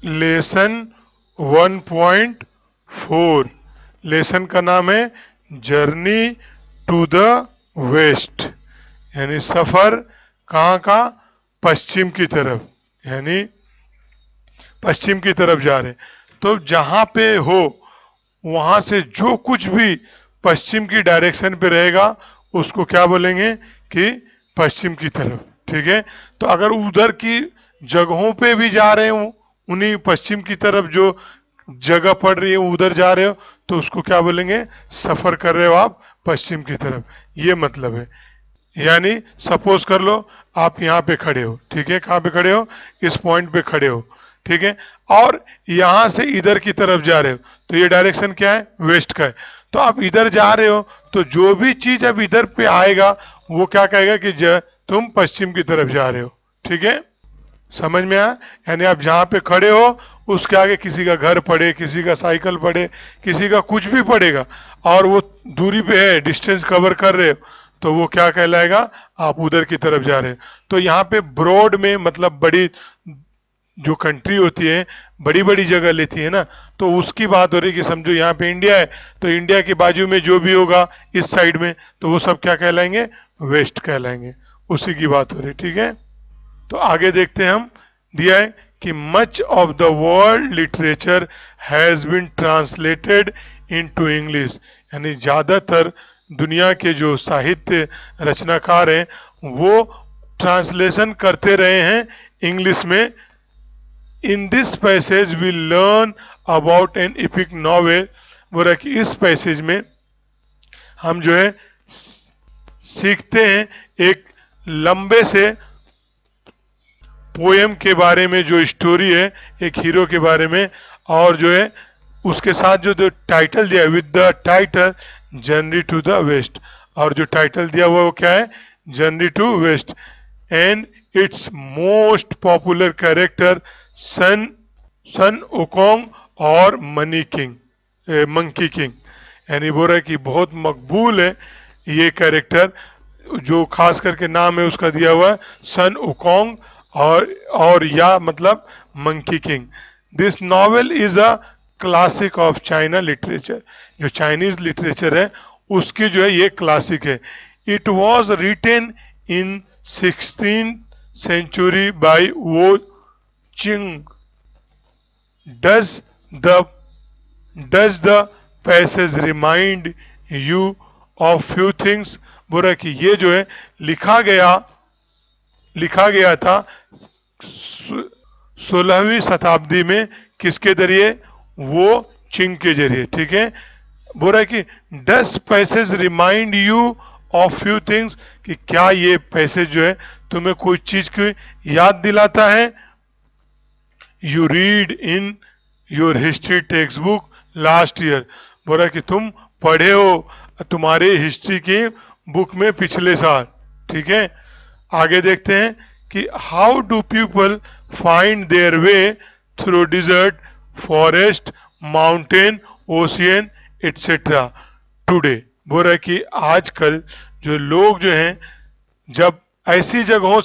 Lesson 1.4। Lesson का नाम है जर्नी टू द वेस्ट, यानी सफर कहाँ का, पश्चिम की तरफ, यानी पश्चिम की तरफ जा रहे। तो जहां पे हो वहां से जो कुछ भी पश्चिम की डायरेक्शन पे रहेगा उसको क्या बोलेंगे कि पश्चिम की तरफ। ठीक है, तो अगर उधर की जगहों पे भी जा रहे हो, उन्हीं पश्चिम की तरफ जो जगह पड़ रही है उधर जा रहे हो, तो उसको क्या बोलेंगे, सफर कर रहे हो आप पश्चिम की तरफ, ये मतलब है। यानी सपोज कर लो आप यहाँ पे खड़े हो, ठीक है, कहाँ पे खड़े हो, इस पॉइंट पे खड़े हो, ठीक है, और यहां से इधर की तरफ जा रहे हो, तो ये डायरेक्शन क्या है, वेस्ट का है। तो आप इधर जा रहे हो तो जो भी चीज अब इधर पे आएगा वो क्या कहेगा कि तुम पश्चिम की तरफ जा रहे हो। ठीक है, समझ में आया। यानी आप जहां पे खड़े हो उसके आगे किसी का घर पड़े, किसी का साइकिल पड़े, किसी का कुछ भी पड़ेगा, और वो दूरी पे है, डिस्टेंस कवर कर रहे हो, तो वो क्या कहलाएगा, आप उधर की तरफ जा रहे हो। तो यहाँ पे ब्रॉड में मतलब बड़ी जो कंट्री होती है बड़ी बड़ी जगह लेती है ना, तो उसकी बात हो रही कि समझो यहाँ पे इंडिया है, तो इंडिया के बाजू में जो भी होगा इस साइड में, तो वो सब क्या कहलाएंगे, वेस्ट कहलाएंगे, उसी की बात हो रही। ठीक है, तो आगे देखते हैं हम, दिया है कि much of the world literature has been translated into English, यानी ज्यादातर दुनिया के जो साहित्य रचनाकार हैं वो ट्रांसलेशन करते रहे हैं इंग्लिश में। In this passage we learn about an epic novel, बोला कि इस पैसेज में हम जो है सीखते हैं एक लंबे से पोएम के बारे में, जो स्टोरी है एक हीरो के बारे में, और जो है उसके साथ जो टाइटल दिया with the title journey to the west, और जो टाइटल दिया हुआ वो क्या है, journey to west, and it's most popular character Sun Wukong और मंकी किंग, यानी बोल रहा है कि बहुत मकबूल है ये कैरेक्टर, जो खास करके नाम है उसका दिया हुआ है सन ओकोंग और या मतलब monkey king. This novel is a classic of China literature, जो चाइनीज लिटरेचर है उसकी जो है ये क्लासिक है। It was written in 16th century by वो चिंग। Does the passage remind you of few things, बोला कि ये जो है लिखा गया था 16वीं शताब्दी में, किसके जरिए, वो चिंग के जरिए। ठीक है, बोल रहा है कि does passage remind you of few things, कि क्या ये पैसेज जो है तुम्हें कोई चीज की याद दिलाता है। You read in your history text book last year, बोल रहा कि तुम पढ़े हो तुम्हारे हिस्ट्री की बुक में पिछले साल। ठीक है, आगे देखते हैं कि how do people find their way through desert, forest, mountain, ocean etcetera today. बोल रहा है कि आजकल जो लोग जो हैं जब ऐसी जगहों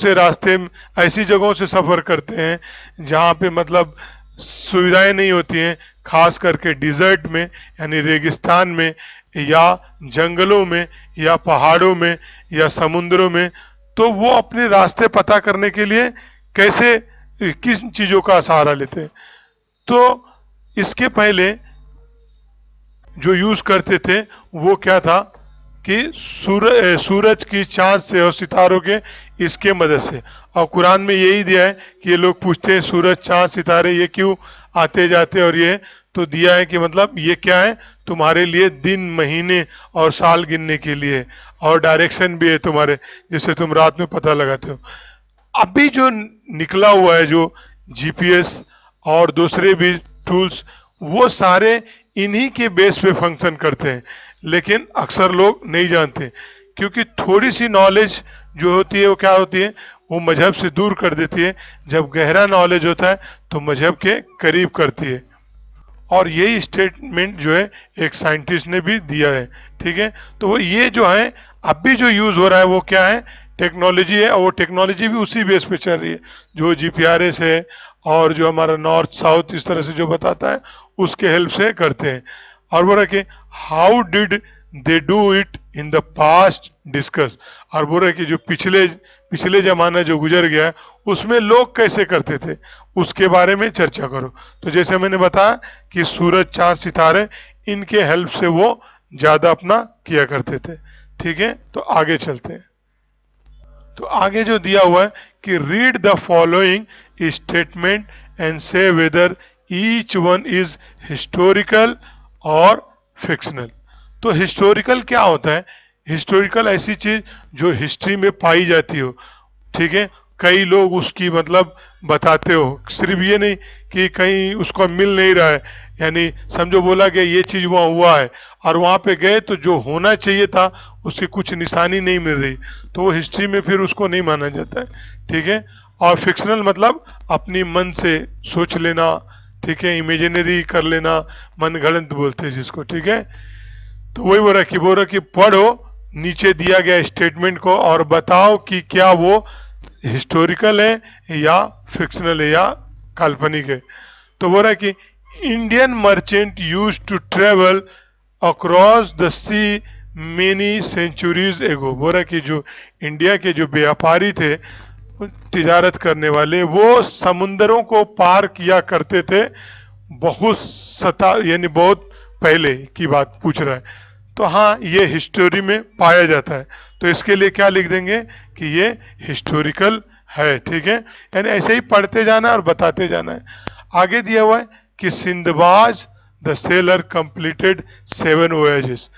से सफर करते हैं जहां पे मतलब सुविधाएं नहीं होती हैं, खास करके डिजर्ट में यानी रेगिस्तान में, या जंगलों में, या पहाड़ों में, या समुद्रों में, तो वो अपने रास्ते पता करने के लिए कैसे किस चीजों का सहारा लेते हैं। तो इसके पहले जो यूज करते थे वो क्या था कि सूरज की, चांद से और सितारों के इसके मदद से, और कुरान में यही दिया है कि ये लोग पूछते हैं सूरज, चांद, सितारे ये क्यों आते जाते, और ये तो दिया है कि मतलब ये क्या है, तुम्हारे लिए दिन, महीने और साल गिनने के लिए, और डायरेक्शन भी है तुम्हारे, जिससे तुम रात में पता लगाते हो। अभी जो निकला हुआ है जो जीपीएस और दूसरे भी टूल्स, वो सारे इन्हीं के बेस पे फंक्शन करते हैं, लेकिन अक्सर लोग नहीं जानते, क्योंकि थोड़ी सी नॉलेज जो होती है वो क्या होती है, वो मजहब से दूर कर देती है, जब गहरा नॉलेज होता है तो मजहब के करीब करती है। और यही स्टेटमेंट जो है एक साइंटिस्ट ने भी दिया है। ठीक है, तो वो ये जो है अभी जो यूज हो रहा है वो क्या है, टेक्नोलॉजी है, और वो टेक्नोलॉजी भी उसी बेस पे चल रही है जो जीपीआरएस है और जो हमारा नॉर्थ साउथ इस तरह से जो बताता है उसके हेल्प से करते हैं। और बोला कि how did they do it in the past discuss, और बोला कि जो पिछले पिछले जमाना जो गुजर गया है उसमें लोग कैसे करते थे उसके बारे में चर्चा करो। तो जैसे मैंने बताया कि सूरज चांद सितारे इनके हेल्प से वो ज्यादा अपना किया करते थे। ठीक है, तो आगे चलते हैं। तो आगे जो दिया हुआ है कि read the following statement and say whether each one is historical और फिक्शनल। तो हिस्टोरिकल क्या होता है? हिस्टोरिकल ऐसी चीज जो हिस्ट्री में पाई जाती हो। ठीक है, कई लोग उसकी मतलब बताते हो, सिर्फ ये नहीं कि कहीं उसको मिल नहीं रहा है, यानी समझो बोला कि ये चीज वहां हुआ है और वहां पे गए तो जो होना चाहिए था उसकी कुछ निशानी नहीं मिल रही, तो वो हिस्ट्री में फिर उसको नहीं माना जाता है। ठीक है, और फिक्शनल मतलब अपनी मन से सोच लेना, ठीक है, इमेजिनरी कर लेना, मन गढ़ंत बोलते हैं जिसको। ठीक है, तो वही बोल रहा कि पढ़ो नीचे दिया गया स्टेटमेंट को और बताओ कि क्या वो हिस्टोरिकल है या फिक्शनल है या काल्पनिक है। तो बोल रहा कि Indian merchant use to travel across the sea many centuries ago. बोल रहा कि जो इंडिया के जो व्यापारी थे, तिजारत करने वाले, वो समुंदरों को पार किया करते थे बहुत यानी बहुत पहले की बात पूछ रहा है। तो हाँ, ये हिस्टोरी में पाया जाता है, तो इसके लिए क्या लिख देंगे कि ये हिस्टोरिकल है। ठीक है, यानी ऐसे ही पढ़ते जाना है और बताते जाना है। आगे दिया हुआ है कि सिंदबाज द सेलर कंप्लीटेड 7 वोयाजेस।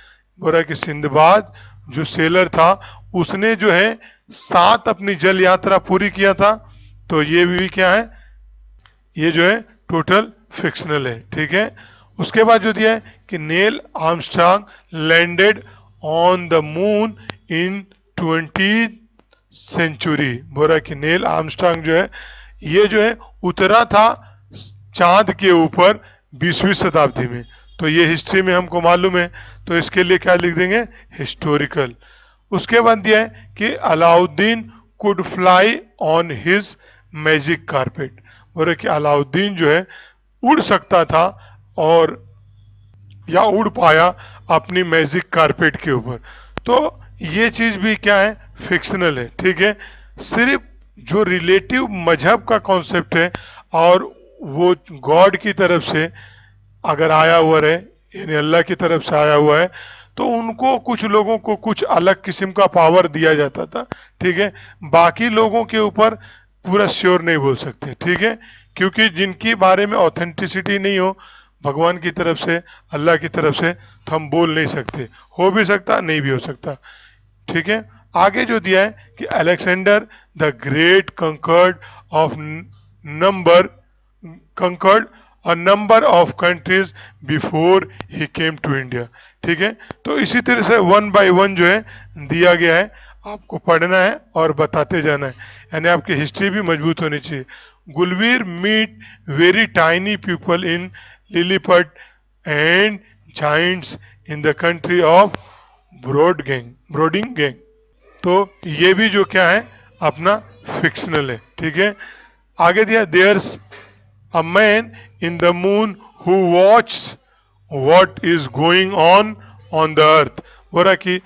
बोल रहा है कि सिंदबाद जो सेलर था उसने जो है 7 अपनी जल यात्रा पूरी किया था। तो ये भी क्या है, ये जो है टोटल फिक्शनल है। ठीक है, उसके बाद जो दिया है कि Neil Armstrong landed on the moon in 20th century. बोल रहा है कि नील आर्मस्ट्रांग जो है ये जो है उतरा था चांद के ऊपर 20वीं शताब्दी में। तो ये हिस्ट्री में हमको मालूम है, तो इसके लिए क्या लिख देंगे, हिस्टोरिकल। उसके बाद दिया है कि Alauddin could fly on his magic carpet. बोल रहे कि अलाउद्दीन जो है उड़ सकता था और या उड़ पाया अपनी मैजिक कारपेट के ऊपर। तो ये चीज भी क्या है, फिक्शनल है। ठीक है, सिर्फ जो रिलेटिव मजहब का कॉन्सेप्ट है और वो गॉड की तरफ से अगर आया हुआ रहे, यानी अल्लाह की तरफ से आया हुआ है, तो उनको कुछ लोगों को कुछ अलग किस्म का पावर दिया जाता था। ठीक है, बाकी लोगों के ऊपर पूरा श्योर नहीं बोल सकते। ठीक है, क्योंकि जिनके बारे में ऑथेंटिसिटी नहीं हो भगवान की तरफ से, अल्लाह की तरफ से, तो हम बोल नहीं सकते। हो भी सकता, नहीं भी हो सकता। ठीक है, आगे जो दिया है कि Alexander the great conquered a number of countries before he came to India. ठीक है, तो इसी तरह से 1 by 1 जो है दिया गया है, आपको पढ़ना है और बताते जाना है, यानी आपकी हिस्ट्री भी मजबूत होनी चाहिए। Gulliver meet very tiny people in Lilliput and giants in the country of Brobdingnag. तो ये भी जो क्या है अपना फिक्शनल है। ठीक है, आगे दिया there's a man in the moon who watches what is going on the earth. बोला कि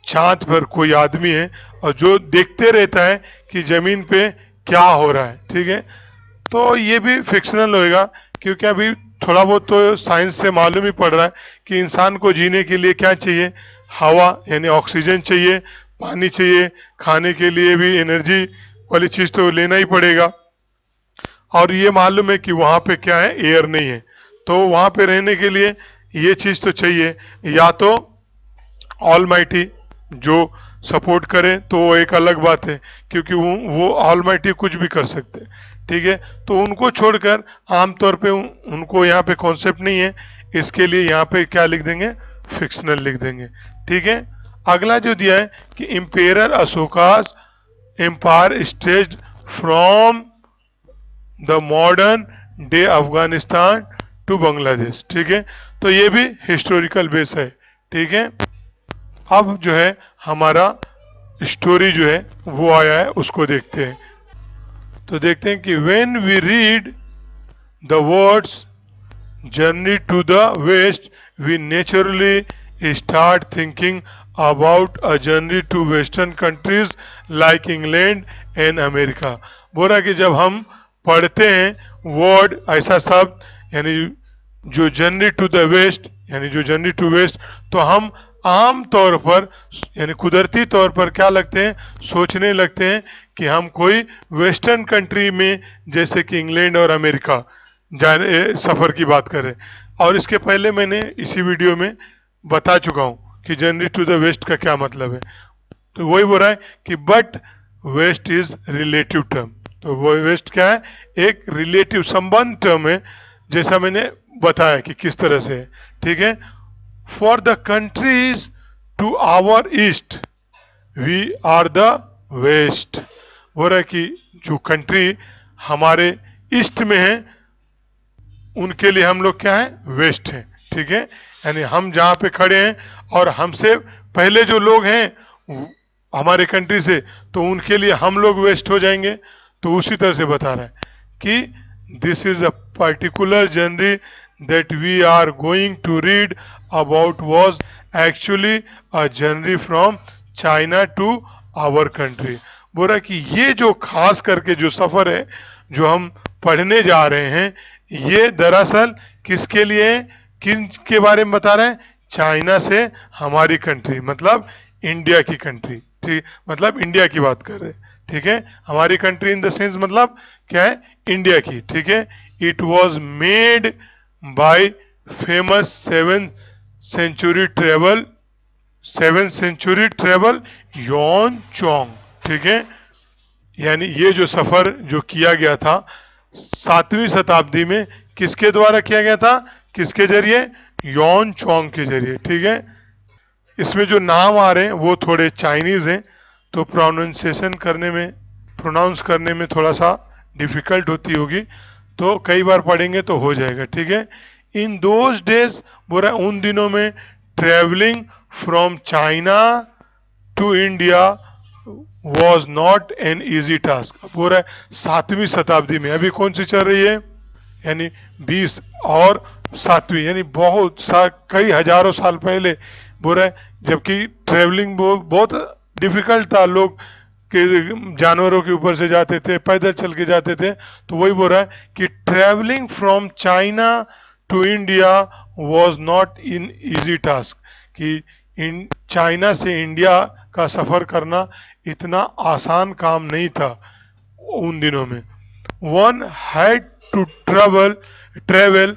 चांद पर कोई आदमी है और जो देखते रहता है कि जमीन पे क्या हो रहा है। ठीक है, तो ये भी फिक्शनल होएगा, क्योंकि अभी थोड़ा बहुत तो साइंस से मालूम ही पड़ रहा है कि इंसान को जीने के लिए क्या चाहिए, हवा यानी ऑक्सीजन चाहिए, पानी चाहिए, खाने के लिए भी एनर्जी वाली चीज तो लेना ही पड़ेगा। और ये मालूम है कि वहां पे क्या है, एयर नहीं है, तो वहां पे रहने के लिए ये चीज तो चाहिए, या तो ऑलमाइटी जो सपोर्ट करे, तो वो एक अलग बात है, क्योंकि वो ऑलमाइटी कुछ भी कर सकते हैं। ठीक है, तो उनको छोड़कर आमतौर पे उनको यहाँ पे कॉन्सेप्ट नहीं है, इसके लिए यहाँ पे क्या लिख देंगे, फिक्शनल लिख देंगे। ठीक है, अगला जो दिया है कि emperor Ashoka's empire stretched from the modern day Afghanistan to Bangladesh. ठीक है, तो ये भी हिस्टोरिकल बेस है। ठीक है, अब जो है हमारा स्टोरी जो है वो आया है, उसको देखते हैं। तो देखते हैं कि when we read the words journey to the west, we naturally start thinking about a journey to western countries like England and America. बोला कि जब हम पढ़ते हैं वर्ड ऐसा शब्द यानी जो जर्नी टू द वेस्ट यानी जो जर्नी टू वेस्ट, तो हम आम तौर पर यानी कुदरती तौर पर क्या लगते हैं, सोचने लगते हैं कि हम कोई वेस्टर्न कंट्री में जैसे कि इंग्लैंड और अमेरिका जाने सफर की बात करें। और इसके पहले मैंने इसी वीडियो में बता चुका हूं कि जर्नी टू द वेस्ट का क्या मतलब है। तो वही बोल रहा है कि but west is relative term. तो वो वेस्ट क्या है, एक रिलेटिव संबंध टर्म है, जैसा मैंने बताया कि किस तरह से है। ठीक है, for the countries to our east we are the west. बोल रहा है कि जो कंट्री हमारे ईस्ट में है उनके लिए हम लोग क्या है, वेस्ट है। ठीक है, यानी हम जहां पे खड़े हैं और हमसे पहले जो लोग हैं हमारे कंट्री से, तो उनके लिए हम लोग वेस्ट हो जाएंगे। तो उसी तरह से बता रहा है कि this is a particular journey that we are going to read about was actually a journey from China to our country. बोल रहा कि ये जो खास करके जो सफर है जो हम पढ़ने जा रहे हैं, ये दरअसल किसके लिए, किन के बारे में बता रहे हैं, चाइना से हमारी कंट्री मतलब इंडिया की कंट्री। ठीक, मतलब इंडिया की बात कर रहे हैं। ठीक है, हमारी कंट्री इन द सेंस मतलब क्या है, इंडिया की। ठीक है, it was made by famous seventh century travel Yuan Chwang. ठीक है, यानी ये जो सफर जो किया गया था 7वीं शताब्दी में किसके द्वारा किया गया था, किसके जरिए, योन चोंग के जरिए। ठीक है, इसमें जो नाम आ रहे हैं वो थोड़े चाइनीज हैं, तो प्रोनाउंस करने में थोड़ा सा डिफिकल्ट होती होगी, तो कई बार पढ़ेंगे तो हो जाएगा। ठीक है, इन दोज डेज बोला उन दिनों में travelling from China to India was not an easy task. बोल रहा है 7वीं शताब्दी में, अभी कौन सी चल रही है, यानी 20 और 7वीं, यानी कई हजारों साल पहले बोल रहा है, जबकि ट्रेवलिंग बहुत डिफिकल्ट था, लोग के जानवरों के ऊपर से जाते थे, पैदल चल के जाते थे। तो वही बोल रहा है कि travelling from China to India was not an easy task, कि इन चाइना से इंडिया का सफर करना इतना आसान काम नहीं था उन दिनों में। One had to travel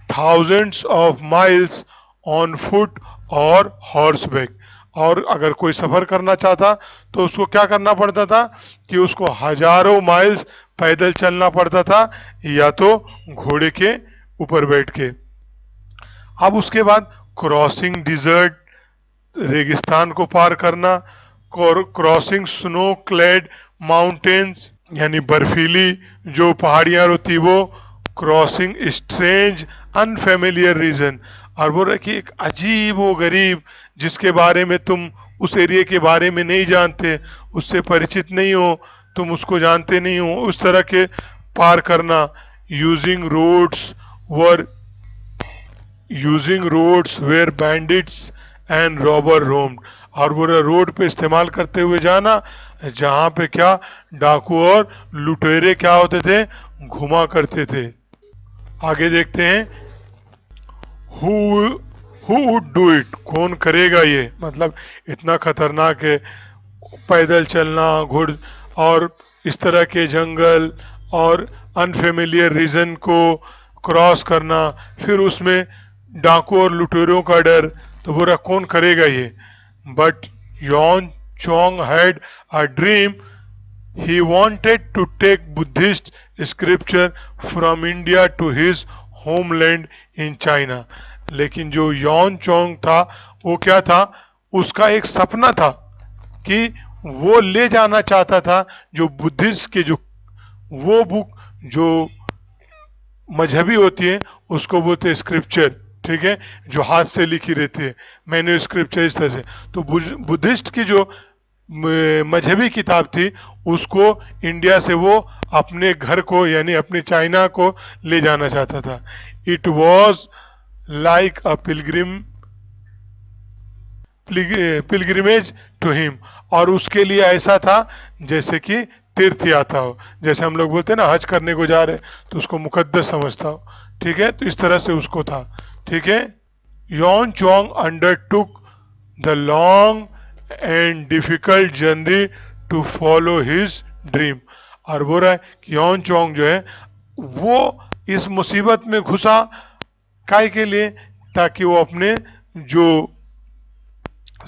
thousands of miles on foot और हॉर्सबैक। और अगर कोई सफर करना चाहता तो उसको क्या करना पड़ता था कि उसको हजारों माइल्स पैदल चलना पड़ता था या तो घोड़े के ऊपर बैठ के। अब उसके बाद क्रॉसिंग डिजर्ट, रेगिस्तान को पार करना, क्रॉसिंग स्नो क्लेड माउंटेन्स यानी बर्फीली जो पहाड़ियां होती वो, क्रॉसिंग स्ट्रेंज अनफेमिलियर रीजन। और वो रखी एक अजीब वो गरीब जिसके बारे में तुम उस एरिया के बारे में नहीं जानते, उससे परिचित नहीं हो, तुम उसको जानते नहीं हो, उस तरह के पार करना। Using roads where bandits and robber roamed. और वो रोड पे इस्तेमाल करते हुए जाना जहां पे क्या डाकू और लुटेरे क्या होते थे, घुमा करते थे। आगे देखते हैं, हु वुड डू इट, कौन करेगा ये, मतलब इतना खतरनाक है, पैदल चलना, घुड़ और इस तरह के जंगल और अनफेमिलियर रीजन को क्रॉस करना, फिर उसमें डाकू और लुटेरों का डर, तो बोला कौन करेगा ये। But Xuanzang had a dream, he wanted to take Buddhist scripture from India to his homeland in China। लेकिन जो योन चोंग था वो क्या था, उसका एक सपना था कि वो ले जाना चाहता था जो बुद्धिस्ट के जो वो बुक जो मजहबी होती है उसको बोलते हैं स्क्रिप्चर। ठीक है, जो हाथ से लिखी रहती है, मैन्यू स्क्रिप्चर इस तरह से। तो बुद्धिस्ट की जो मजहबी किताब थी, उसको इंडिया से वो अपने घर को यानी अपने चाइना को ले जाना चाहता था। It was like a pilgrimage to him, और उसके लिए ऐसा था जैसे कि तीर्थ यात्रा हो। जैसे हम लोग बोलते हैं ना हज करने को जा रहे हैं, तो उसको मुकद्दस समझता हो। ठीक है, तो इस तरह से उसको था। ठीक है, Xuanzang undertook the long and difficult journey to follow his dream. और बोल रहा है कि यॉन चोंग जो है वो इस मुसीबत में घुसा काय के लिए, ताकि वो अपने जो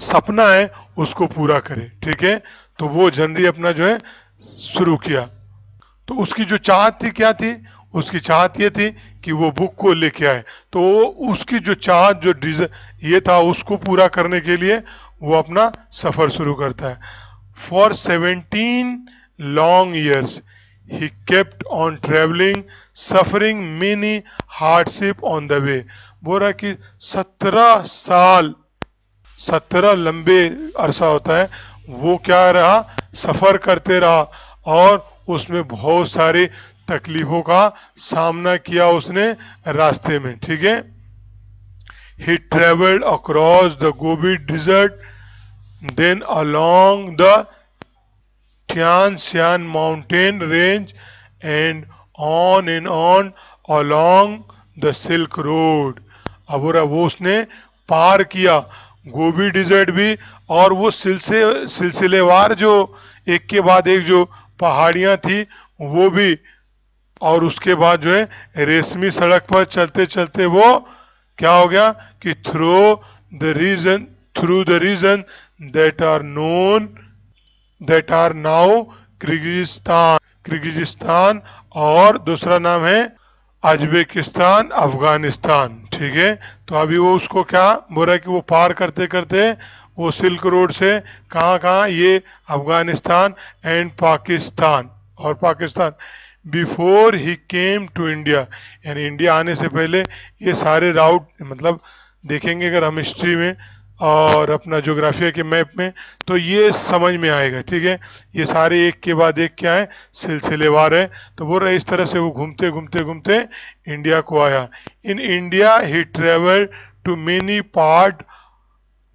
सपना है उसको पूरा करे। ठीक है, तो वो जर्नी अपना जो है शुरू किया। तो उसकी जो चाहत थी क्या थी, उसकी चाहत ये थी कि वो बुक को लेके आए। तो उसकी जो चाहत जो ये था उसको पूरा करने के लिए वो अपना सफर शुरू करता है। For 17 long years he kept on travelling suffering many hardship on the वे। बोल रहा है कि 17 साल, 17 लंबे अरसा होता है, वो क्या रहा, सफर करते रहा और उसमें बहुत सारी तकलीफों का सामना किया उसने रास्ते में। ठीक है, he travelled across the Gobi desert, then along the Tian Shan mountain range and on along the Silk Road। अब वो उसने पार किया गोबी डिजर्ट भी, और वो सिलसिलेवार जो एक के बाद एक जो पहाड़ियां थी वो भी, और उसके बाद जो है रेशमी सड़क पर चलते चलते वो क्या हो गया कि through the region that are known that are now Kyrgyzstan और दूसरा नाम है अजबेकिस्तान, अफगानिस्तान। ठीक है, तो अभी वो उसको क्या बोल रहा है कि वो पार करते करते वो सिल्क रोड से कहाँ कहाँ, ये अफगानिस्तान एंड पाकिस्तान, और Pakistan before he came to India. यानी इंडिया आने से पहले ये सारे राउट, मतलब देखेंगे अगर हम हिस्ट्री में और अपना ज्योग्राफिया के मैप में, तो ये समझ में आएगा। ठीक है, ये सारे एक के बाद एक क्या है, सिलसिलेवार है। तो बोल रहे इस तरह से वो घूमते घूमते घूमते इंडिया को आया। In India he travelled to many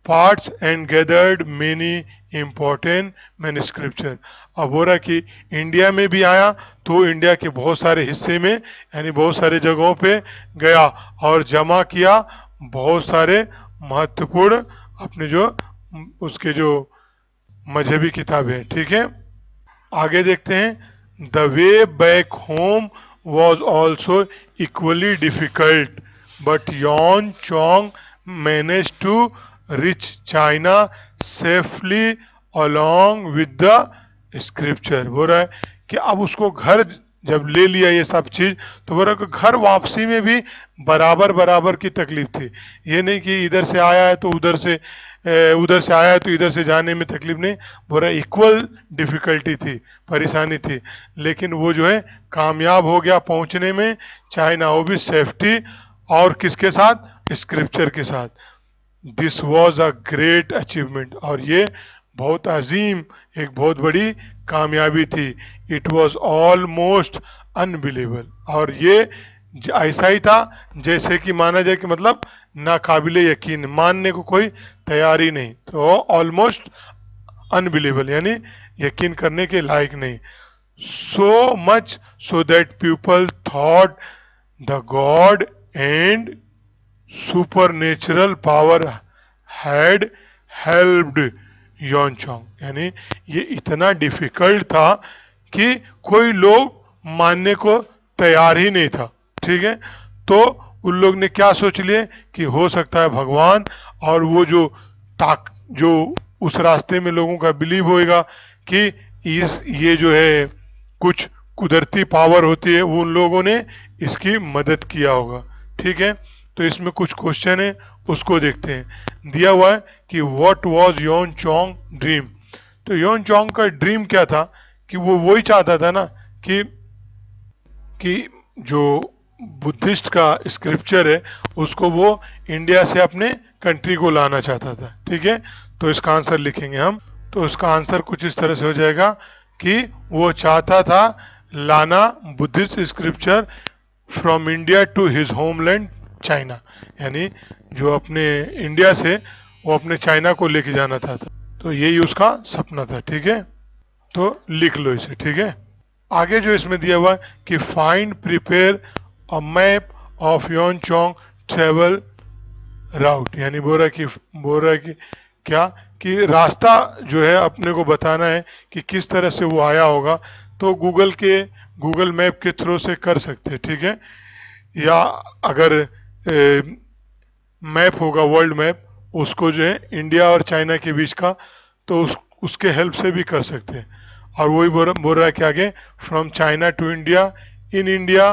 parts and gathered many important manuscripture. अब हो रहा कि इंडिया में भी आया तो इंडिया के बहुत सारे हिस्से में यानी बहुत सारे जगहों पे गया और जमा किया बहुत सारे महत्वपूर्ण अपने जो उसके जो मजहबी किताबें। ठीक है, आगे देखते हैं। The way back home was also equally difficult but Xuanzang manage to reach China safely along with the scripture. बोल रहा है कि अब उसको घर जब ले लिया ये सब चीज, तो बोल रहा है कि घर वापसी में भी बराबर बराबर की तकलीफ थी। ये नहीं कि इधर से आया है तो उधर से आया है तो इधर से जाने में तकलीफ नहीं। बोल रहा है इक्वल डिफिकल्टी थी, परेशानी थी, लेकिन वो जो है कामयाब हो गया पहुंचने में चाइना, वो भी सेफ्टी और किसके साथ, स्क्रिप्चर के साथ। This was a great achievement, और ये बहुत अजीम एक बहुत बड़ी कामयाबी थी। इट वॉज ऑलमोस्ट अनबिलीवेबल, और ये ऐसा ही था जैसे कि माना जाए कि मतलब नाकाबिले यकीन, मानने को कोई तैयार ही नहीं। तो ऑलमोस्ट अनबिलीवेबल यानी यकीन करने के लायक नहीं। So much so that people thought the god and supernatural power had helped Yuan Chwang. यानी ये इतना डिफिकल्ट था कि कोई लोग मानने को तैयार ही नहीं था। ठीक है, तो उन लोग ने क्या सोच लिए कि हो सकता है भगवान और वो जो उस रास्ते में लोगों का बिलीव होएगा कि ये जो है कुछ कुदरती पावर होती है, वो उन लोगों ने इसकी मदद किया होगा। ठीक है, तो इसमें कुछ क्वेश्चन है उसको देखते हैं। दिया हुआ है कि what was Xuanzang dream. तो योन चोंग का ड्रीम क्या था कि वो वही चाहता था ना कि जो बुद्धिस्ट का स्क्रिप्चर है उसको वो इंडिया से अपने कंट्री को लाना चाहता था। ठीक है, तो इसका आंसर लिखेंगे हम, तो उसका आंसर कुछ इस तरह से हो जाएगा कि वो चाहता था लाना Buddhist scripture from India to his homeland China, यानी जो अपने इंडिया से वो अपने चाइना को लेके जाना था। तो यही उसका सपना था, ठीक है। तो लिख लो इसे, ठीक है। आगे जो इसमें दिया हुआ है कि find prepare a map of Yuan Chwang travel route, यानी बोल रहा है कि क्या कि रास्ता जो है अपने को बताना है कि किस तरह से वो आया होगा। तो गूगल मैप के थ्रू से कर सकते हैं, ठीक है। या अगर मैप होगा वर्ल्ड मैप, उसको जो है इंडिया और चाइना के बीच का, तो उसके हेल्प से भी कर सकते हैं। और वही बोल रहा है कि आगे from China to India, in India,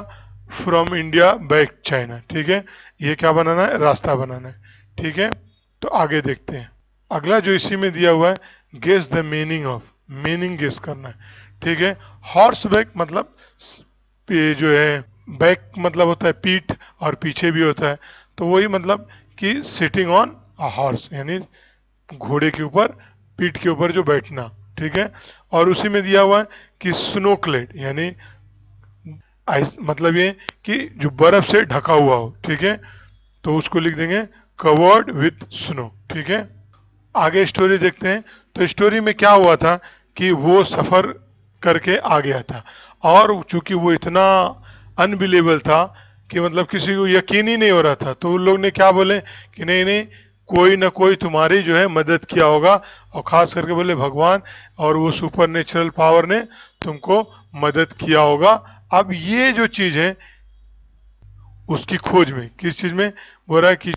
from India back China, ठीक है। ये क्या बनाना है, रास्ता बनाना है, ठीक है। तो आगे देखते हैं। अगला जो इसी में दिया हुआ है guess the meaning of, meaning guess करना है, ठीक है। हॉर्स बैक मतलब ये जो है बैक मतलब होता है पीठ और पीछे भी होता है, तो वही मतलब कि सिटिंग ऑन अ हॉर्स, यानी घोड़े के ऊपर, पीठ के ऊपर जो बैठना, ठीक है। और उसी में दिया हुआ है कि स्नोक्लेड, यानी मतलब ये कि जो बर्फ से ढका हुआ हो, ठीक है। तो उसको लिख देंगे कवर्ड विथ स्नो, ठीक है। आगे स्टोरी देखते हैं। तो स्टोरी में क्या हुआ था कि वो सफर करके आ गया था, और चूंकि वो इतना अनबिलीवेबल था कि मतलब किसी को यकीन ही नहीं हो रहा था, तो उन लोग ने क्या बोले कि नहीं नहीं, कोई ना कोई तुम्हारी जो है मदद किया होगा, और खास करके बोले भगवान और वो सुपर नेचुरल पावर ने तुमको मदद किया होगा। अब ये जो चीज है उसकी खोज में, किस चीज में बोल रहा है कि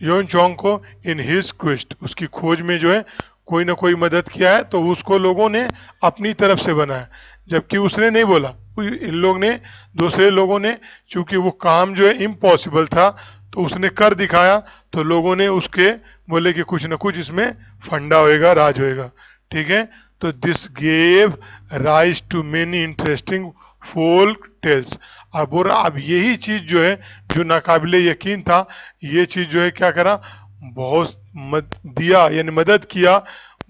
योन चोंग को इन हिज क्वेस्ट, उसकी खोज में जो है कोई ना कोई मदद किया है, तो उसको लोगों ने अपनी तरफ से बनाया, जबकि उसने नहीं बोला, इन लोग ने, दूसरे लोगों ने, चूंकि वो काम जो है इम्पॉसिबल था तो उसने कर दिखाया, तो लोगों ने उसके बोले कि कुछ ना कुछ इसमें फंडा होएगा, राज होएगा, ठीक है। तो this gave rise to many interesting folk tales. अब यही चीज जो है, जो नाकाबिले यकीन था, ये चीज जो है क्या करा, बहुत दिया, यानी मदद किया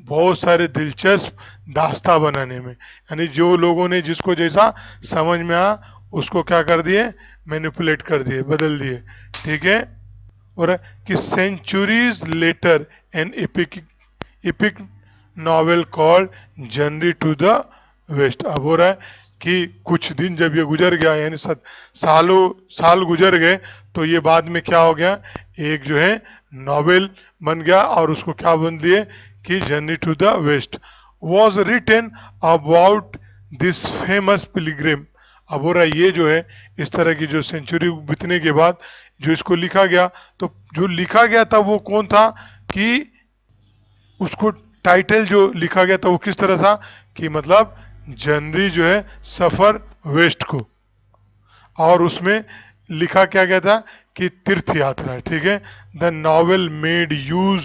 बहुत सारे दिलचस्प दास्ता बनाने में। यानी जो लोगों ने जिसको जैसा समझ में आया उसको क्या कर दिए, मैनिपुलेट कर दिए, बदल दिए, ठीक है। और कि centuries later an epic novel called journey to the west. अब हो रहा है कि कुछ दिन जब ये गुजर गया, यानी सालों साल गुजर गए, तो ये बाद में क्या हो गया, एक जो है नॉवेल बन गया, और उसको क्या बन दिए कि journey to the west was written about this famous pilgrim. अब हो रहा है ये जो है इस तरह की जो सेंचुरी बीतने के बाद जो इसको लिखा गया, तो जो लिखा गया था वो कौन था कि उसको टाइटल जो लिखा गया था वो किस तरह था कि मतलब जनरी जो है सफर वेस्ट को, और उसमें लिखा क्या गया था कि तीर्थ यात्रा, ठीक है। The novel made use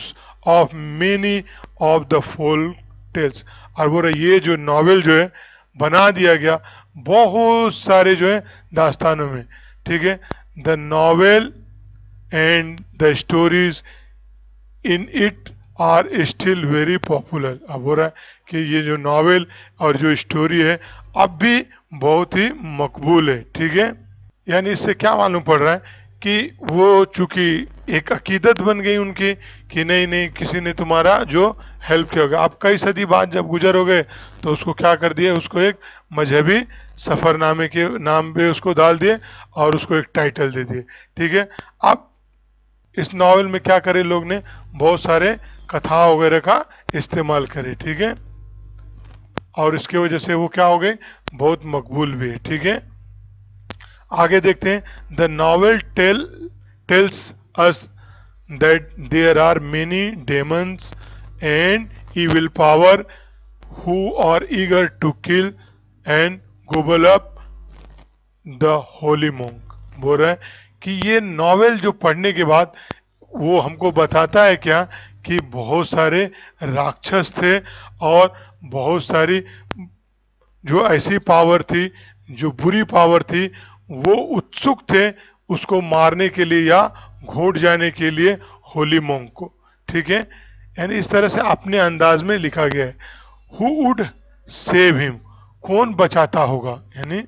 of many of the folk tales. और वो ये जो नॉवेल जो है बना दिया गया बहुत सारे जो है दास्तानों में, ठीक है। The novel and the stories in it are still very popular. अब हो रहा है कि ये जो नॉवेल और जो स्टोरी है अब भी बहुत ही मकबूल है, ठीक है। यानी इससे क्या मालूम पड़ रहा है कि वो चूंकि एक अकीदत बन गई उनकी कि नहीं नहीं किसी ने तुम्हारा जो हेल्प किया होगा। अब कई सदी बाद जब गुजर हो गए तो उसको क्या कर दिया, उसको एक मजहबी सफरनामे के नाम पे उसको डाल दिए और उसको एक टाइटल दे दिए, ठीक है। अब इस नॉवेल में क्या करे लोग ने, बहुत सारे कथा वगैरह का इस्तेमाल करे, ठीक है। और इसकी वजह से वो क्या हो गए, बहुत मकबूल भी है, ठीक है। आगे देखते हैं। The novel tells us that there are many demons and evil power who are eager to kill and gobble up the holy monk. बोल रहा है कि ये नॉवेल जो पढ़ने के बाद वो हमको बताता है क्या कि बहुत सारे राक्षस थे और बहुत सारी जो ऐसी पावर थी, जो बुरी पावर थी, वो उत्सुक थे उसको मारने के लिए या घोट जाने के लिए होली मोंग को, ठीक है। यानी इस तरह से अपने अंदाज में लिखा गया है। हु वुड सेव हिम, कौन बचाता होगा, यानी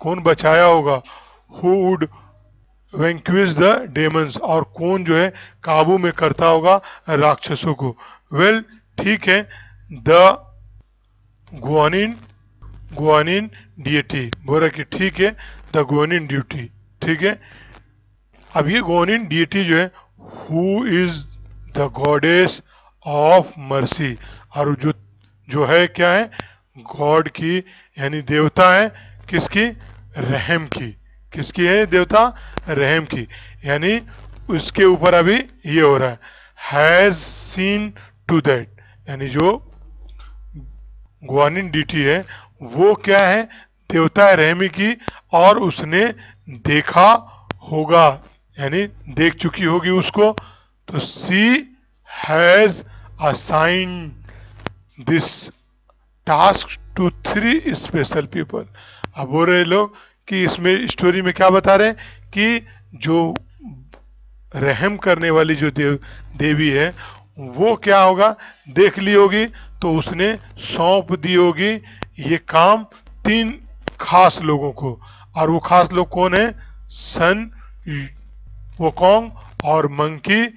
कौन बचाया होगा। हु वुड वेंक्विश द डेमंस, और कौन जो है काबू में करता होगा राक्षसों को। वेल ठीक है, द गुआनिन गुआनिन डीटी, बोला कि ठीक है द गुआनिन ड्यूटी, ठीक है। अब ये गुआनिन डीटी जो है, who is the goddess of mercy, और जो है क्या है, गॉड की, यानी देवता है किसकी, रहम की। किसकी है देवता, रहम की, यानी उसके ऊपर अभी ये हो रहा है, हैज सीन टू दैट, यानी जो गुआनिन डीटी है वो क्या है, देवता है रहमी की, और उसने देखा होगा, यानी देख चुकी होगी उसको। तो she has assigned this task to 3 special people. अब बोल रहे लोग कि इसमें स्टोरी में क्या बता रहे हैं कि जो रहम करने वाली जो देवी है वो क्या होगा, देख ली होगी, तो उसने सौंप दी होगी ये काम 3 खास लोगों को। और वो खास लोग कौन है, सन वोकोंग और मंकी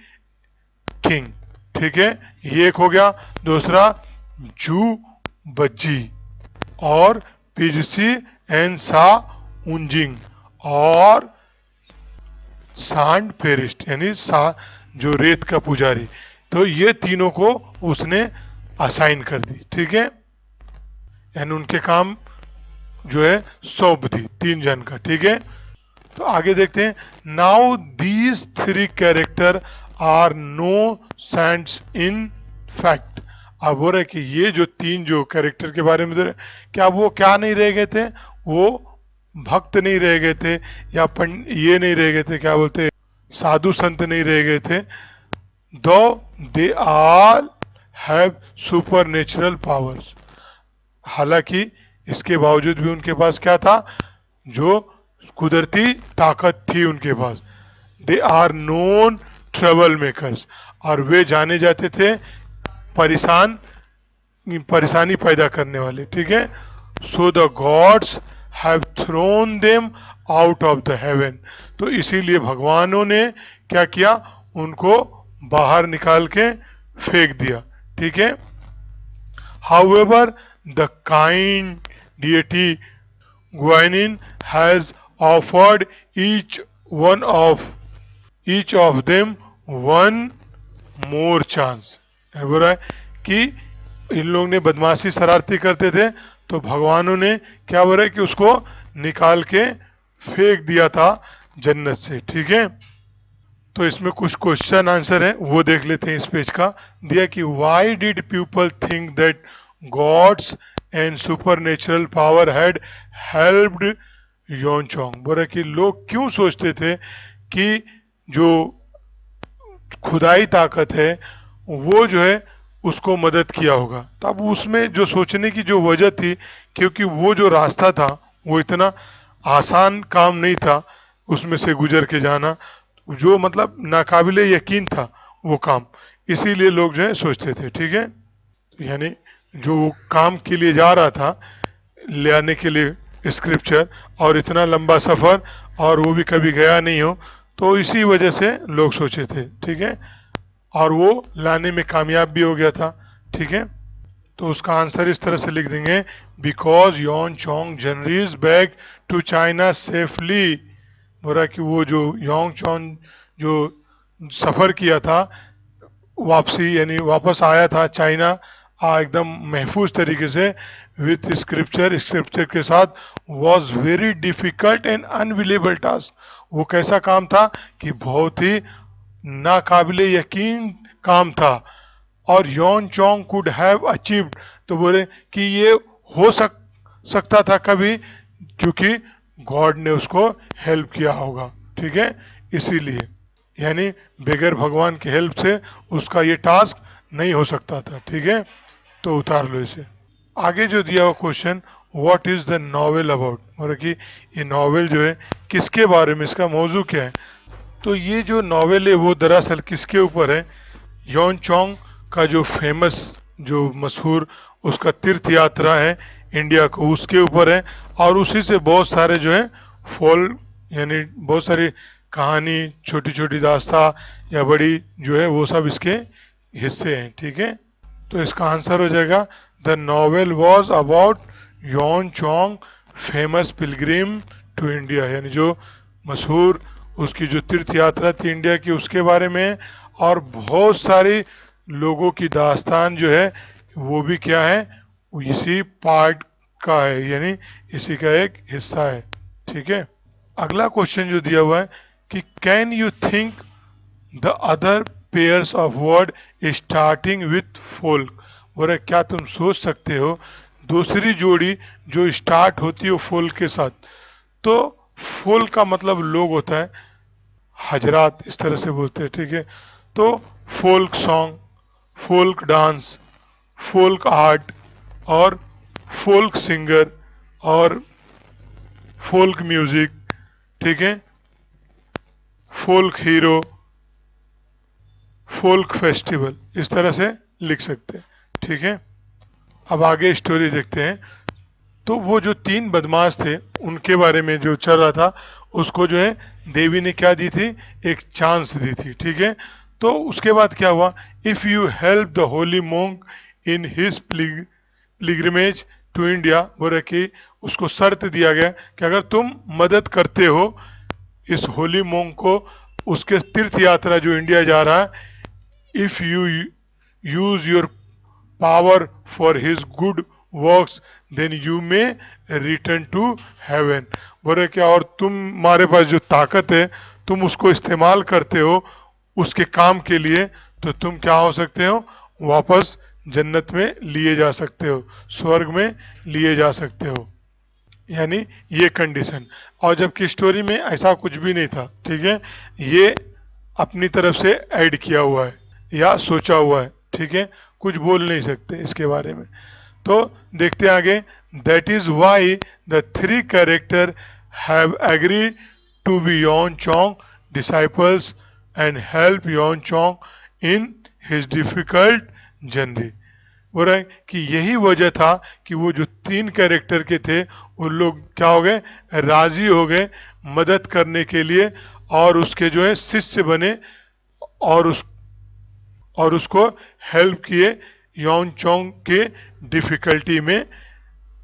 किंग, ठीक है, ये एक हो गया। दूसरा जू बज्जी और पिजसी एंड सा उंजिंग और सांड फेरिस्ट, यानी जो रेत का पुजारी। तो ये तीनों को उसने असाइन कर दी, ठीक है, यानी उनके काम जो है सौंप दी 3 जन का, ठीक है। तो आगे देखते हैं, now these 3 character are no saints in fact. अब बोल रहे कि ये जो 3 जो कैरेक्टर के बारे में क्या वो क्या नहीं रह गए थे, वो भक्त नहीं रह गए थे, या ये नहीं रह गए थे, क्या बोलते, साधु संत नहीं रह गए थे। दो they all have super natural powers, हालांकि इसके बावजूद भी उनके पास क्या था, जो कुदरती ताकत थी उनके पास। They are known troublemakers, और वे जाने जाते थे परेशानी पैदा करने वाले, ठीक है। So the gods have thrown them out of the haven, तो इसीलिए भगवानों ने क्या किया, उनको बाहर निकाल के फेंक दिया, ठीक है। However the kind deity Guanyin has offered each of them one more chance। बोल रहा है कि इन लोग ने बदमाशी शरारती करते थे, तो भगवानों ने क्या बोल रहा है कि उसको निकाल के फेंक दिया था जन्नत से, ठीक है। तो इसमें कुछ क्वेश्चन आंसर है वो देख लेते हैं इस पेज का। दिया कि why did people think that gods and supernatural power had helped Yuan Chwang. बोला कि लोग क्यों सोचते थे कि जो खुदाई ताकत है वो जो है उसको मदद किया होगा। तब उसमें जो सोचने की जो वजह थी, क्योंकि वो जो रास्ता था वो इतना आसान काम नहीं था उसमें से गुजर के जाना, जो मतलब नाकाबिले यकीन था वो काम, इसीलिए लोग जो है सोचते थे, ठीक है। यानी जो काम के लिए जा रहा था ले आने के लिए स्क्रिप्चर, और इतना लंबा सफर, और वो भी कभी गया नहीं हो, तो इसी वजह से लोग सोचे थे, ठीक है। और वो लाने में कामयाब भी हो गया था, ठीक है। तो उसका आंसर इस तरह से लिख देंगे, because Xuanzang journeys back to China safely. बोला कि वो जो योंग चोंग जो सफर किया था वापसी, यानी वापस आया था चाइना एकदम महफूज तरीके से, विथ स्क्रिप्चर के साथ, was very difficult and unbelievable task. वो कैसा काम था कि बहुत ही नाकाबिले यकीन काम था, और योन चोंग कुड हैव अचीव्ड, तो बोले कि ये हो सकता था कभी, क्योंकि गॉड ने उसको हेल्प किया होगा, ठीक है, इसीलिए। यानी बगैर भगवान की हेल्प से उसका ये टास्क नहीं हो सकता था, ठीक है। तो उतार लो इसे। आगे जो दिया हुआ question, what is the novel about, मतलब कि ये नॉवेल जो है किसके बारे में, इसका मौजू क्या है। तो ये जो नॉवेल है वो दरअसल किसके ऊपर है, योन चोंग का जो फेमस, जो मशहूर उसका तीर्थ यात्रा है इंडिया को, उसके ऊपर है। और उसी से बहुत सारे जो है फोल्क, यानी बहुत सारी कहानी, छोटी छोटी दास्तां या बड़ी जो है वो सब इसके हिस्से हैं। ठीक है, तो इसका आंसर हो जाएगा the novel was about Xuanzang famous pilgrim to India, यानी जो मशहूर उसकी जो तीर्थ यात्रा थी इंडिया की उसके बारे में। और बहुत सारी लोगों की दास्तान जो है वो भी क्या है, वो इसी पार्ट का है, यानी इसी का एक हिस्सा है। ठीक है, अगला क्वेश्चन जो दिया हुआ है कि can you think the other pairs of word starting with folk, बोल रहे क्या तुम सोच सकते हो दूसरी जोड़ी जो स्टार्ट होती है फोल्क के साथ। तो फोल्क का मतलब लोग होता है, हजरात इस तरह से बोलते हैं। ठीक है, तो folk song, folk dance, folk art और फोल्क सिंगर और फोल्क म्यूजिक, ठीक है, फोल्क हीरो, फोल्क फेस्टिवल, इस तरह से लिख सकते हैं। ठीक है, अब आगे स्टोरी देखते हैं। तो वो जो तीन बदमाश थे उनके बारे में जो चल रहा था, उसको जो है देवी ने क्या दी थी, एक चांस दी थी। ठीक है, तो उसके बाद क्या हुआ, if you help the holy monk in his pilgrimage to India, बोले कि उसको शर्त दिया गया कि अगर तुम मदद करते हो इस होली मोंक को उसके तीर्थ यात्रा जो इंडिया जा रहा है, if you use your power for his good works then you may return to heaven, बोले क्या और तुम्हारे पास जो ताकत है तुम उसको इस्तेमाल करते हो उसके काम के लिए, तो तुम क्या हो सकते हो, वापस जन्नत में लिए जा सकते हो, स्वर्ग में लिए जा सकते हो, यानी ये कंडीशन। और जबकि स्टोरी में ऐसा कुछ भी नहीं था। ठीक है, ये अपनी तरफ से ऐड किया हुआ है या सोचा हुआ है। ठीक है, कुछ बोल नहीं सकते इसके बारे में। तो देखते हैं आगे, that is why the three character have agree to be Xuanzang disciples and help Xuanzang in his difficult journey, बोल रहे हैं कि यही वजह था कि वो जो तीन कैरेक्टर के थे उन लोग क्या हो गए, राजी हो गए मदद करने के लिए और उसके जो है शिष्य बने और उसको हेल्प किए यॉन चोंग के डिफिकल्टी में,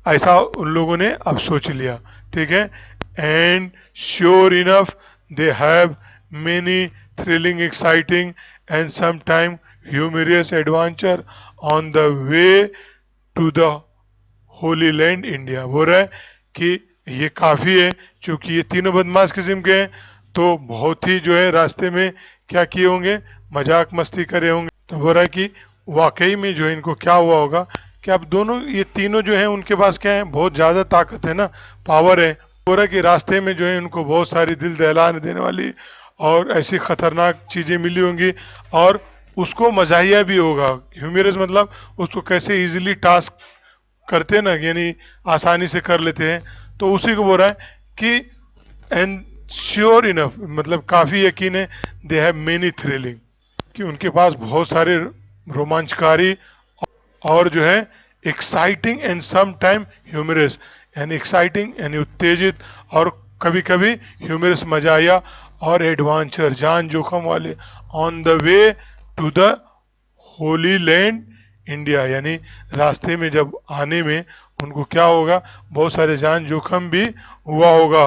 ऐसा उन लोगों ने अब सोच लिया। ठीक है, and sure enough they have many thrilling exciting and sometime humorous adventure on the way to the holy land India, बोल रहा है कि ये काफी है क्योंकि ये तीनों बदमाश किस्म के हैं, तो बहुत ही जो है रास्ते में क्या किए होंगे, मजाक मस्ती करे होंगे। तो बोल रहा है कि वाकई में जो है इनको क्या हुआ होगा कि अब दोनों ये तीनों जो है उनके पास क्या है, बहुत ज्यादा ताकत है ना, पावर है। बोल रहा है कि रास्ते में जो है उनको बहुत सारी दिल दहलाने देने वाली और ऐसी खतरनाक चीजें मिली होंगी और उसको मजाहिया भी होगा। ह्यूमरस मतलब उसको कैसे इजीली टास्क करते हैं ना, यानी आसानी से कर लेते हैं, तो उसी को बोल रहा है कि एंड श्योर इनफ मतलब काफी यकीन है, दे हैव मेनी थ्रिलिंग, कि उनके पास बहुत सारे रोमांचकारी और जो है exciting and some time humorous, यानी एक्साइटिंग यानी उत्तेजित और कभी कभी ह्यूमरस मजाया और एडवेंचर जान जोखम वाले, on the way to the holy land India, यानी रास्ते में जब आने में उनको क्या होगा, बहुत सारे जान जोखम भी हुआ होगा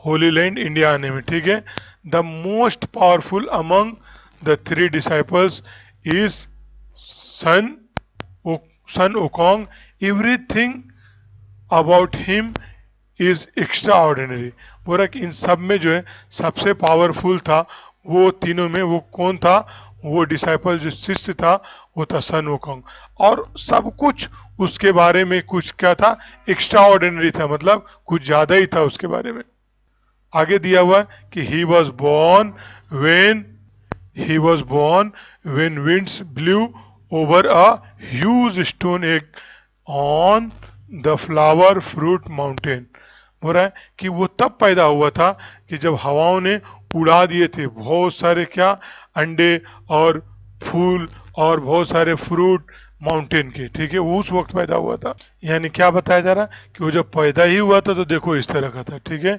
होली लैंड इंडिया आने में। ठीक है, the most powerful among the three disciples is Sun Wukong, everything about him is extraordinary, बोल रहा कि इन सब में जो है सबसे पावरफुल था वो तीनों में, वो कौन था, वो डिसाइपल जो शिष्य था वो था सन वोकोंग, और सब कुछ उसके बारे में कुछ क्या था, एक्स्ट्रा ऑर्डिनरी था, मतलब कुछ ज्यादा ही था उसके बारे में। आगे दिया हुआ कि he was born when winds blew over a huge stone egg on the flower fruit mountain, बोल रहा है कि वो तब पैदा हुआ था कि जब हवाओं ने उड़ा दिए थे बहुत सारे क्या अंडे और फूल और बहुत सारे फ्रूट माउंटेन के, ठीक है, वो उस वक्त पैदा हुआ था। यानी क्या बताया जा रहा कि वो जब पैदा ही हुआ था तो देखो इस तरह का था, ठीक है।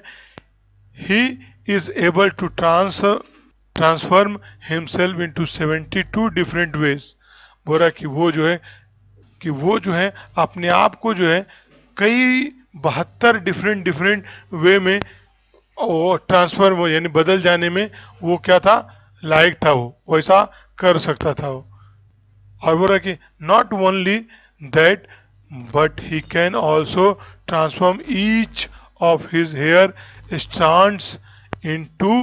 He is able to transform himself into 72 different ways. बोला कि वो जो है अपने आप को जो है कई 72 डिफरेंट डिफरेंट वे में वो ट्रांसफर यानी बदल जाने में वो क्या था, लायक था, वो वैसा कर सकता था वो। और बोला कि not only that but he can also transform each of his hair strands into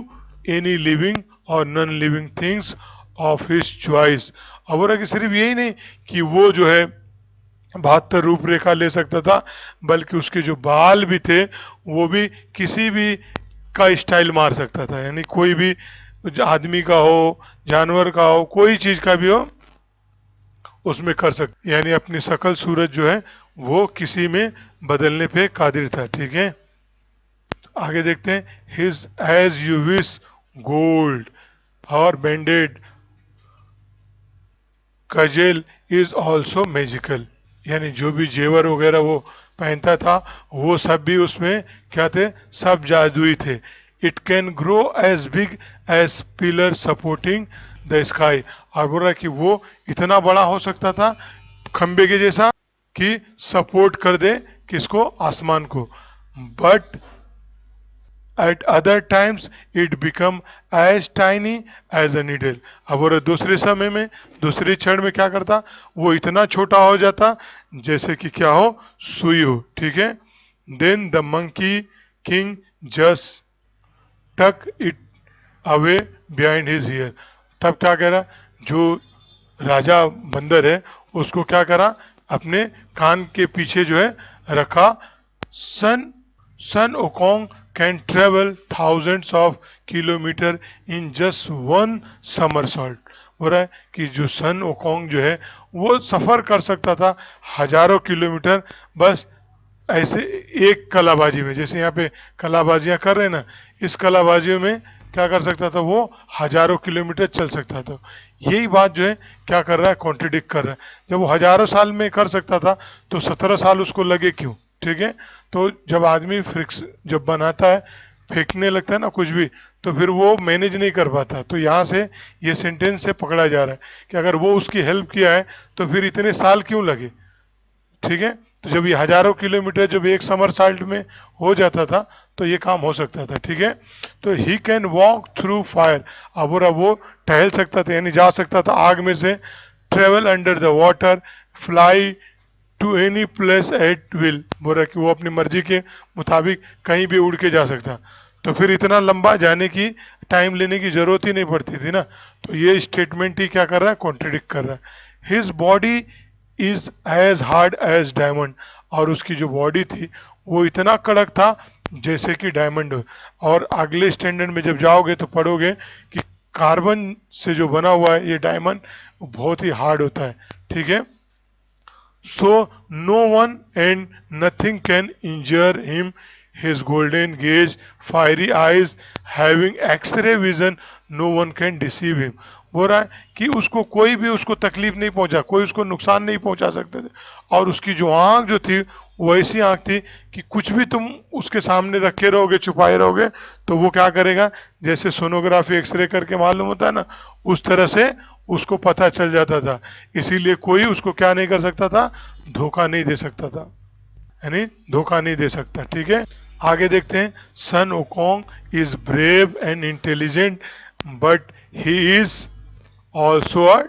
any living और non living things of his choice. और बोला कि सिर्फ यही नहीं कि वो जो है 72 रूपरेखा ले सकता था, बल्कि उसके जो बाल भी थे वो भी किसी भी का स्टाइल मार सकता था। यानी कोई भी आदमी का हो, जानवर का हो, कोई चीज का भी हो उसमें कर सकते, यानी अपनी शकल सूरत जो है वो किसी में बदलने पे कादिर था, ठीक है। आगे देखते हैं, his age you wish gold और बैंडेड कजेल इज ऑल्सो मैजिकल। यानी जो भी जेवर वगैरह वो पहनता था वो सब भी उसमें क्या थे, सब जादुई थे। It can grow as big as pillar supporting the sky. और बोल रहा कि वो इतना बड़ा हो सकता था खंबे के जैसा कि सपोर्ट कर दे किसको, आसमान को। But at other times it become as tiny as a needle। अब और दूसरे समय में, दूसरे क्षण में क्या करता, वो इतना छोटा हो जाता जैसे कि क्या हो, सुई हो, ठीक है। Then the monkey king just tuck it away behind his ear. तब क्या कह रहा, जो राजा बंदर है उसको क्या करा, अपने कान के पीछे जो है रखा। सन ओकोंग can travel thousands of kilometer in just one somersault। हो रहा है कि जो सन ओकोंग जो है वो सफर कर सकता था हजारों किलोमीटर बस ऐसे एक कलाबाजी में। जैसे यहाँ पे कलाबाजियां कर रहे हैं ना, इस कलाबाजियों में क्या कर सकता था, वो हजारों किलोमीटर चल सकता था। यही बात जो है क्या कर रहा है, कॉन्ट्रडिक्ट कर रहा है। जब वो हजारों साल में कर सकता था तो 17 साल उसको लगे क्यों, ठीक है। तो जब आदमी फ्रिक्स जब बनाता है, फेंकने लगता है ना कुछ भी, तो फिर वो मैनेज नहीं कर पाता। तो यहाँ से ये सेंटेंस से पकड़ा जा रहा है कि अगर वो उसकी हेल्प किया है तो फिर इतने साल क्यों लगे, ठीक है। तो जब ये हजारों किलोमीटर जब एक समर साल्ट में हो जाता था तो ये काम हो सकता था, ठीक है। तो he can walk through fire. अब वो टहल सकता था, यानी जा सकता था आग में से। Travel under the water, fly to any place at will. बोला कि वो अपनी मर्जी के मुताबिक कहीं भी उड़ के जा सकता, तो फिर इतना लंबा जाने की टाइम लेने की जरूरत ही नहीं पड़ती थी ना। तो ये स्टेटमेंट ही क्या कर रहा है, कॉन्ट्रडिक्ट कर रहा है। His body is as hard as diamond. और उसकी जो बॉडी थी वो इतना कड़क था जैसे कि डायमंड हो। और अगले स्टैंडर्ड में जब जाओगे तो पढ़ोगे कि कार्बन से जो बना हुआ है ये डायमंड बहुत ही हार्ड होता है, ठीक है। So no one and nothing can injure him. His golden gaze, fiery eyes, having X-ray vision, no one can deceive him। बोल रहा है कि उसको कोई भी उसको तकलीफ नहीं पहुंचा, कोई उसको नुकसान नहीं पहुंचा सकते थे। और उसकी जो आंख जो थी वो ऐसी आंख थी कि कुछ भी तुम उसके सामने रखे रहोगे, छुपाए रहोगे, तो वो क्या करेगा, जैसे सोनोग्राफी एक्सरे करके मालूम होता है ना, उस तरह से उसको पता चल जाता था। इसीलिए कोई उसको क्या नहीं कर सकता था, धोखा नहीं दे सकता था, यानी धोखा नहीं दे सकता, ठीक है। आगे देखते हैं, Sun Wukong is brave and intelligent but he is also a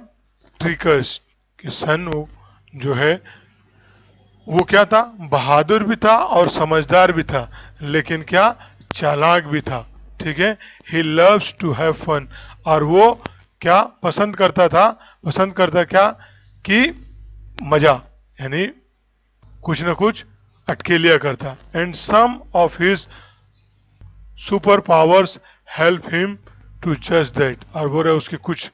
trickers. कि सन जो है वो क्या था, बहादुर भी था और समझदार भी था, लेकिन क्या, चालाक भी था, ठीक है। He loves to have fun. और वो क्या पसंद करता था, पसंद करता क्या कि मजा, यानी कुछ ना कुछ अटकेलिया करता। And some of his super powers help him to just that. और बोल रहे उसकी कुछ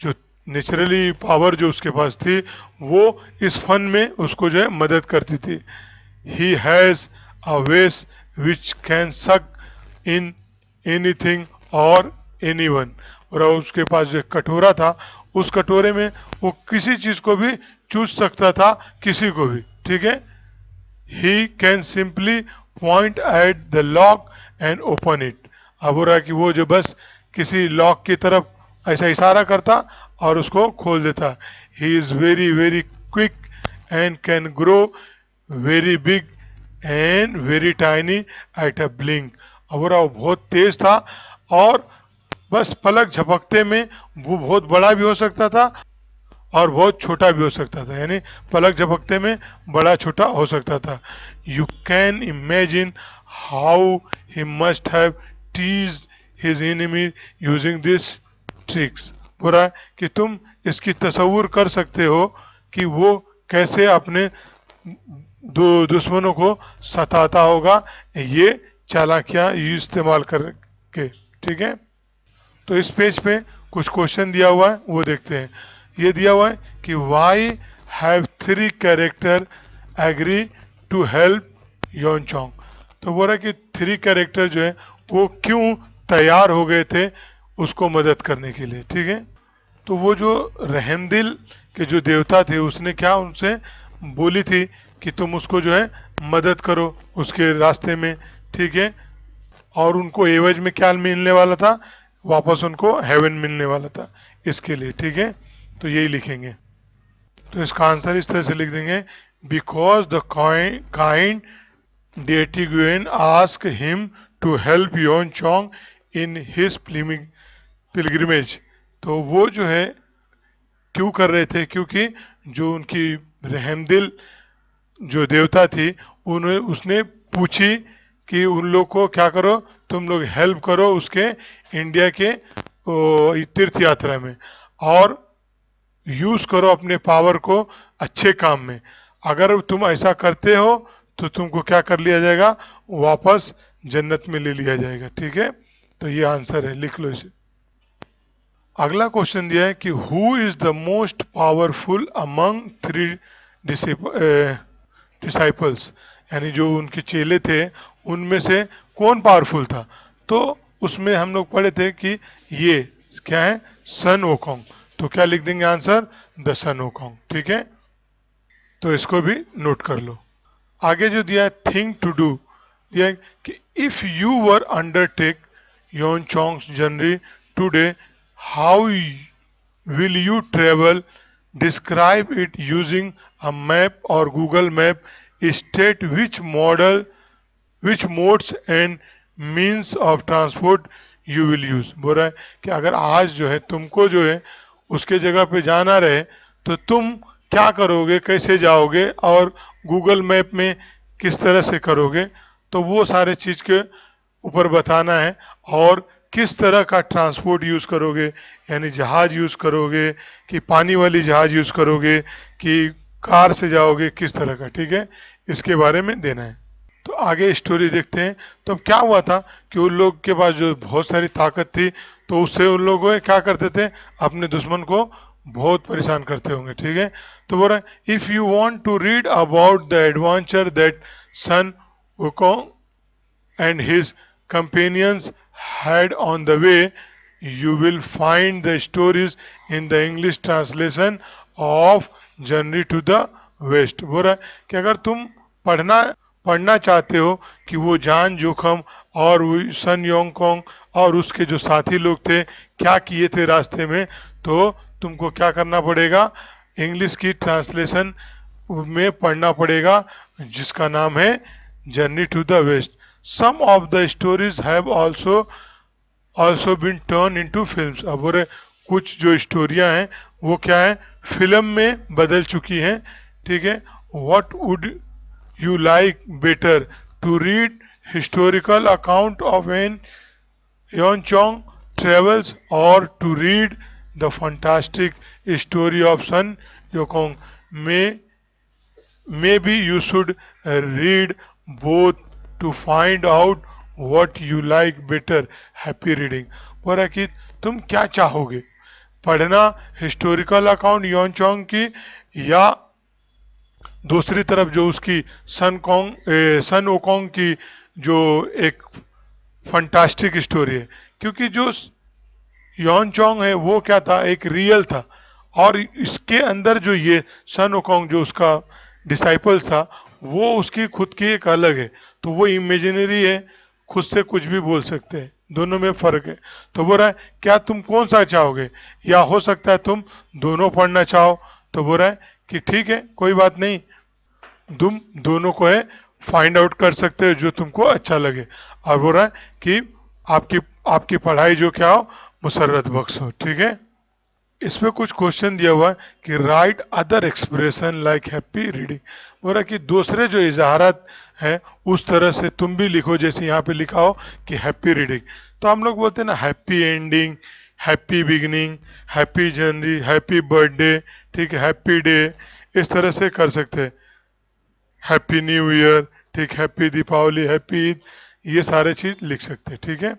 जो नेचुरली पावर जो उसके पास थी वो इस फन में उसको जो है मदद करती थी। ही हैज अ वेस विच कैन सक इन एनीथिंग और एनीवन। और उसके पास जो कटोरा था, उस कटोरे में वो किसी चीज को भी चूस सकता था, किसी को भी, ठीक है। He can simply point at the lock and open it. अब हो रहा है कि वो जो बस किसी लॉक की तरफ ऐसा इशारा करता और उसको खोल देता। He is very very quick and can grow very big and very tiny at a blink. अब हो रहा वो बहुत तेज था और बस पलक झपकते में वो बहुत बड़ा भी हो सकता था और बहुत छोटा भी हो सकता था, यानी पलक झपकते में बड़ा छोटा हो सकता था। You can imagine how he must have teased his enemy using this tricks. बोल रहा है कि तुम इसकी तस्वुर कर सकते हो कि वो कैसे अपने दो दुश्मनों को सताता होगा ये चालाकियां इस्तेमाल करके, ठीक है। तो इस पेज पे कुछ क्वेश्चन दिया हुआ है, वो देखते हैं। ये दिया हुआ है कि why have three character agree to help Yuan Chwang. तो बोल रहा है कि थ्री कैरेक्टर जो है वो क्यों तैयार हो गए थे उसको मदद करने के लिए, ठीक है। तो वो जो रहमदिल के जो देवता थे उसने क्या उनसे बोली थी कि तुम उसको जो है मदद करो उसके रास्ते में, ठीक है। और उनको एवज में क्या मिलने वाला था, वापस उनको हेवन मिलने वाला था, इसके लिए, ठीक है। तो यही लिखेंगे। तो इसका आंसर इस तरह से लिख देंगे, because the kind deity Guanyin ask him to help Xuanzang in his pilgrimage. तो वो जो है क्यों कर रहे थे, क्योंकि जो उनकी रहमदिल जो देवता थी उन्हें उसने पूछी कि उन लोग को क्या करो, तुम लोग हेल्प करो उसके इंडिया के तीर्थ यात्रा में और यूज करो अपने पावर को अच्छे काम में। अगर तुम ऐसा करते हो तो तुमको क्या कर लिया जाएगा, वापस जन्नत में ले लिया जाएगा, ठीक है। तो ये आंसर है, लिख लो इसे। अगला क्वेश्चन दिया है कि who is the most powerful among three disciples, यानी जो उनके चेले थे उनमें से कौन पावरफुल था। तो उसमें हम लोग पढ़े थे कि ये क्या है, सन ओकोंग। तो क्या लिख देंगे आंसर, द सन ओकोंग, ठीक है। तो इसको भी नोट कर लो। आगे जो दिया है थिंग टू डू, दिया है कि if you were undertake Yuan Chwang's journey today how will you travel, describe it using a map or Google map, state which modes and means of transport you will use। बोल रहा है कि अगर आज जो है तुमको जो है उसके जगह पे जाना रहे तो तुम क्या करोगे, कैसे जाओगे और गूगल मैप में किस तरह से करोगे, तो वो सारे चीज के ऊपर बताना है। और किस तरह का ट्रांसपोर्ट यूज करोगे, यानी जहाज यूज करोगे कि पानी वाली जहाज यूज करोगे कि कार से जाओगे, किस तरह का, ठीक है, इसके बारे में देना है। तो आगे स्टोरी देखते हैं। तो अब क्या हुआ था कि उन लोग के पास जो बहुत सारी ताकत थी तो उससे उन लोग क्या करते थे, अपने दुश्मन को बहुत परेशान करते होंगे, ठीक है। तो बोल रहा है if you want to read about the adventure that Sun Wukong and his companions had on the way, you will find the stories in the English translation of Journey to the West। बोल रहा है कि अगर तुम पढ़ना चाहते हो कि वो जान जोखम और वो सन योंगकोंग और उसके जो साथी लोग थे क्या किए थे रास्ते में, तो तुमको क्या करना पड़ेगा, इंग्लिश की ट्रांसलेशन में पढ़ना पड़ेगा जिसका नाम है journey to the west. Some of the stories have also been turned into films। अब बोले कुछ जो स्टोरियां हैं वो क्या है, फिल्म में बदल चुकी हैं, ठीक है। What would you like better, to read historical account of an Yeonchong travels or to read the fantastic story of Sun Yokong? Maybe you should read both to find out what you like better। Happy reading. बोल रहा कि तुम क्या चाहोगे, पढ़ना historical account योनचोंग की या दूसरी तरफ जो उसकी सन ओकोंग की जो एक फंटास्टिक स्टोरी है। क्योंकि जो योनचोंग है वो क्या था, एक रियल था, और इसके अंदर जो ये सन ओकोंग जो उसका डिसाइपल्स था, वो उसकी खुद की एक अलग है, तो वो इमेजिनरी है, खुद से कुछ भी बोल सकते हैं, दोनों में फर्क है। तो बोल रहा है क्या तुम कौन सा चाहोगे, या हो सकता है तुम दोनों पढ़ना चाहो, तो बोल रहा है कि ठीक है कोई बात नहीं, तुम दोनों को है फाइंड आउट कर सकते हो जो तुमको अच्छा लगे। और बोल रहा है कि आपकी आपकी पढ़ाई जो क्या हो मुसर्रत बख्श हो, ठीक है। इसमें कुछ क्वेश्चन दिया हुआ है कि right other expression like happy reading, बोल रहा है कि दूसरे जो इजहारात हैं उस तरह से तुम भी लिखो, जैसे यहाँ पे लिखा हो कि हैप्पी रीडिंग। तो हम लोग बोलते हैं ना happy ending, happy beginning, happy journey, happy birthday, ठीक है, हैप्पी डे, इस तरह से कर सकते हैं, हैप्पी न्यू ईयर, ठीक, हैप्पी दीपावली, हैप्पी ईद, ये सारे चीज लिख सकते हैं, ठीक है।